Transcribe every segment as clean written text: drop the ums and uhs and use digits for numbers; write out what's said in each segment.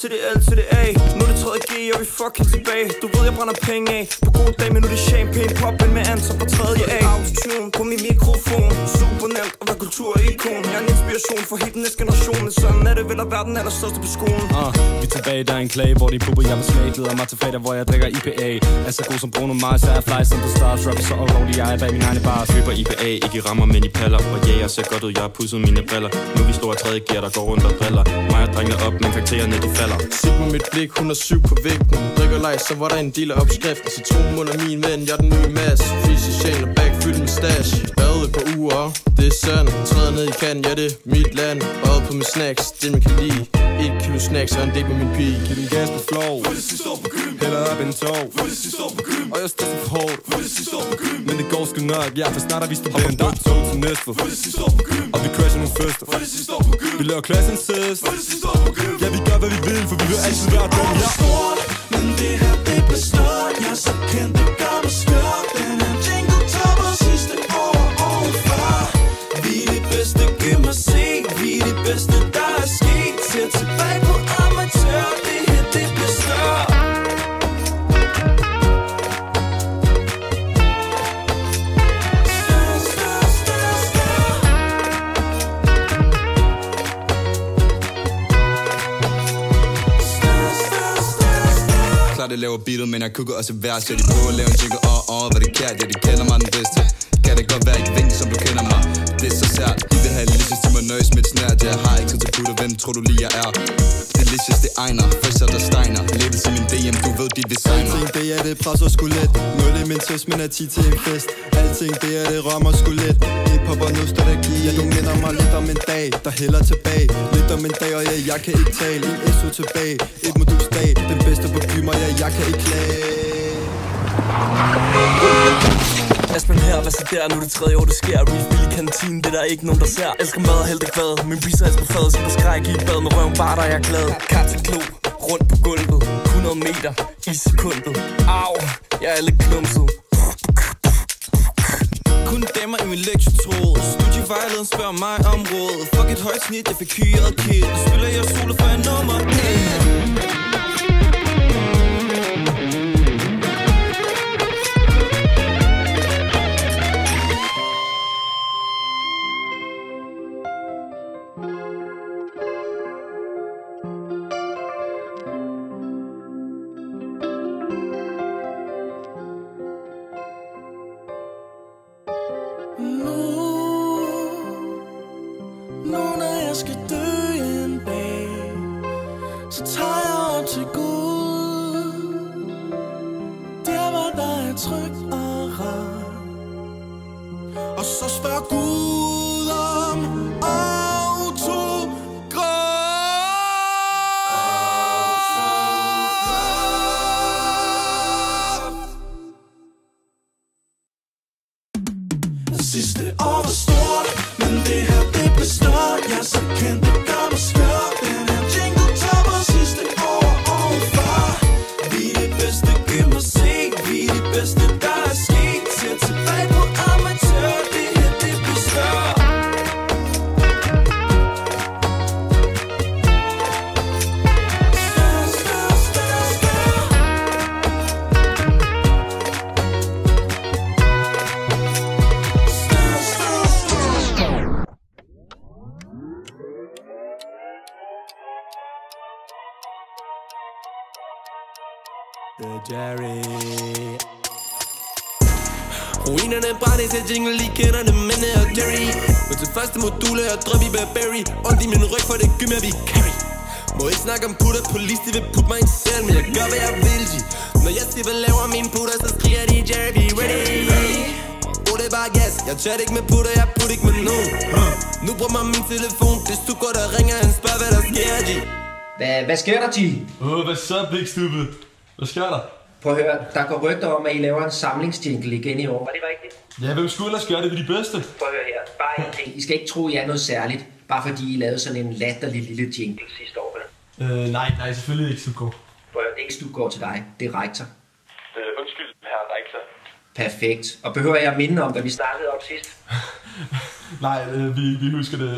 til det L til det A. Nu er det 3.G, og vi fucking tilbage. Du ved, jeg brænder penge af på gode dage, men nu er det champagne poppen med Anton på 3.A. Autotune på min mikrofon. Super nemt at være kulturikon. Jeg er en inspiration for hele næste generation. Men sådan er det vel at være den allerstørste på skolen. Vi er tilbage, der er en klage, hvor de pupper jeg vil smage. Glæder mig til fredag, hvor jeg drikker IPA. Er så god som Bruno Mars, er fly som på Stars. Rapper så og rolig, jeg er bag min egne bars. Køber IPA, ikke i rammer, men i paller. Og ja, jeg ser godt ud, jeg har pudset mine briller. Nu er vi store 3.G, der går rundt og driller. Mig og drengene op, men karaktererne de falder. Sig mig mit blik, 107 på vægten. Drikker leg, så var der en del af opskriften. Citronmund er min ven, jeg er den nye mass. Fise sjæl og bag fyldt med stash. Bade på uger, det er sandt. Træder ned i kan, ja det er mit land. Bade på med snacks, det man kan lide. 1 kilo snacks og en del med min pige. Giv den gas på flow, for det sidste år på gym. hælder op en tog, for det sidste år på gym. og jeg stresser for hårdt, for det sidste år på gym. men det går sgu nok. Ja, for snart har vi stået på en dødt tog til næste. For det sidste år på gym. Og vi crasher nogle fester, for det sidste år på gym. vi laver klassen sidst. For det sidste år på gym. Ja, vi gør hvad vi vil, for vi vil altid være dem. Ja. Stort, men det her det består. Jeg er så kendt, det gør mig skørt. Den her jingle topper sidste år og året før. Vi er det bedste, giv mig se. Vi er det bedste, der er sket. Ser tilbage på amatør. Det her det består. Det laver beatet, men jeg kukker også vers. Ja, de prøver at lave en jingle, hvad det kan. Ja, de kender mig den bedste. Kan det godt være, ikke vigtigt, som du kender mig. Det er så sært, I vil have delicious, de må nøjes med et snært. Jeg har ikke tid til putte, hvem tror du lige jeg er? Delicious, det egner, frisser der steiner. Levet som min DM, du ved, de designer. Alting, det er det presser sgu let. 0 i min tøs, men er 10 til en fest. Alting, det er det rammer sgu let. Hip-hop og nostalgi, ja, du minder mig lidt om en dag, der hælder tilbage. Lidt om en dag, og ja, jeg kan ikke tale. En SO tilbage, et modulsdag. Den bedste på gymer, ja, jeg kan ikke klage. Aspen her, hvad så der? Nu er det 3. år, det sker. Reef Bill i kantinen, det er der ikke nogen, der ser. Elsker mad og helte kvad. Min pizza er på fadet, så på skræk i bad med røven bare, der er jeg glad. Kart til klo, rundt på gulvet. 100 meter i sekundet. Au, jeg er lidt klumset. Kun damer i min lektietråd. Studievejlederen spørger mig om råd. Fuck et højt snit, jeg fik hyret kid. Nu spiller jeg solo for en nummer 1. Nu når jeg skal dø en dag, så tager jeg op til Gud. Der hvor der er trygt og rart. Og så spørger Gud om sidste år var stort, men det her det består. Jeg er så kendt, det gør mig skørt. Den her jingle topper sidste år og året før. Vi er det bedste, giv mig se. Vi er det bedste, der er sket. Ser tilbage på amatør. Det her det består. Jerry. Ruinerne brændes, jeg jingle, I kender det, men jeg er Jerry. Men til første modul er jeg drøm i Burberry. Ondt i min ryg, for det gym, jeg vil carry. Må ikke snakke om putter, police, de vil putte mig i selv. Men jeg gør, hvad jeg vil, G. Når jeg siger, hvad laver mine putter, så skriger de, Jerry, be ready. Oh, det er bare gas, jeg chat ikke med putter, jeg putter ikke med nogen. Nu bruger mig min telefon, det stukker, der ringer, han spørger, hvad der sker, G. Hvad sker der, G? Hvad så, Big Stupid? Hvad sker der? Prøv at høre, der går rygter om, at I laver en samlingsjingle igen i år. Var det rigtigt? Ja, hvem skulle ellers gøre det ved de bedste? Prøv at høre her, bare en ting. I skal ikke tro, I er noget særligt, bare fordi I lavede sådan en latterlig lille jingle sidste år, vel? Nej, selvfølgelig ikke Stupgaard. Prøv at høre, det er ikke Stupgaard til dig, det er rektor. Undskyld, herre rektor. Perfekt. Og behøver jeg at minde om, hvad vi startede op sidst? Nej, vi husker det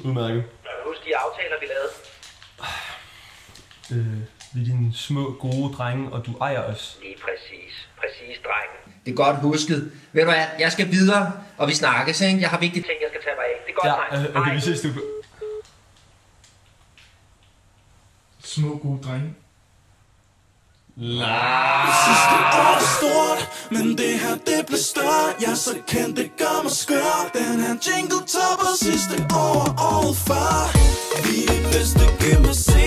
udmærket. Husk de aftaler, vi lavede. Vi er dine små, gode drenge, og du ejer os. Lige præcis, drengen. Det er godt husket. Ved du hvad, jeg skal videre, og vi snakkes, ikke? Jeg har vigtige ting, jeg skal tage mig af. Det er godt, dreng. Okay, vi ses, du. Små, gode drenge. Det sidste år er stort, men det her det blev større. Ja, så kan det gøre mig skør. Den her jingle topper sidste år og året før. Vi er de bedste gymnasier.